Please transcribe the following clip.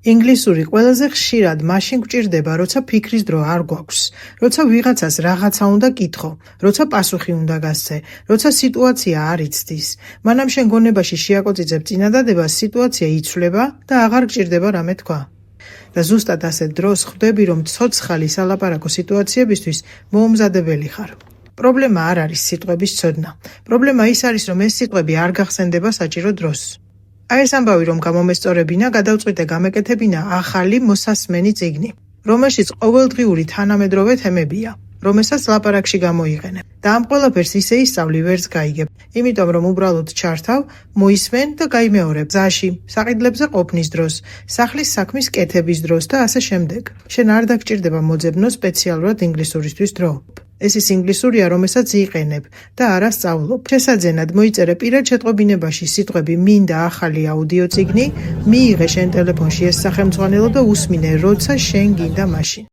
ინგლისური ყველაზე ხშირად მაშინ გვჭირდება, როცა ფიქრის დრო არ გვაქვს, როცა ვიღაცას რაღაცა უნდა კითხო, როცა პასუხი უნდა გასცე, როცა სიტუაცია არ იცდის. მანამ შენ გონებაში შეაკოწიწებ წინადადებას, სიტუაცია იცვლება და აღარ გჭირდება რამე თქვა. და ზუსტად ასეთ დროს ხვდები, რომ ცოცხალი სალაპარაკო სიტუაციებისთვის მოუმზადებელი ხარ. პრობლემა არ არის სიტყვების ცოდნა. პრობლემა ის არის, რომ ეს სიტყვები არ გახსენდება საჭირო დროს. აი ეს ამბავი რომ გამომესწორებინა, გადავწყვიტე გამეკეთებინა ახალი მოსასმენი წიგნი, რომელშიც ყოველდღიური თანამედროვე თემებია, რომელსაც ლაპარაკში გამოიყენებ. და ამ ყველაფერს ისე ისწავლი ვერც გაიგებ, იმიტომ რომ უბრალოდ ჩართავ, მოისმენ და გაიმეორებ გზაში, საყიდლებზე ყოფნის დროს, სახლის საქმის კეთების დროს და ასე შემდეგ. შენ არ დაგჭირდება მოძებნო სპეციალურად ინგლისურისთვის დრო. ეს ის ინგლისურია, რომელსაც იყენებ და არა სწავლობ. შესაძენად მოიწერე პირად შეტყობინებაში სიტყვები მინდა ახალი აუდიო წიგნი, მიიღე შენ ტელეფონში ეს სახელმძღვანელო და უსმინე, როცა შენ გინდა მაშინ.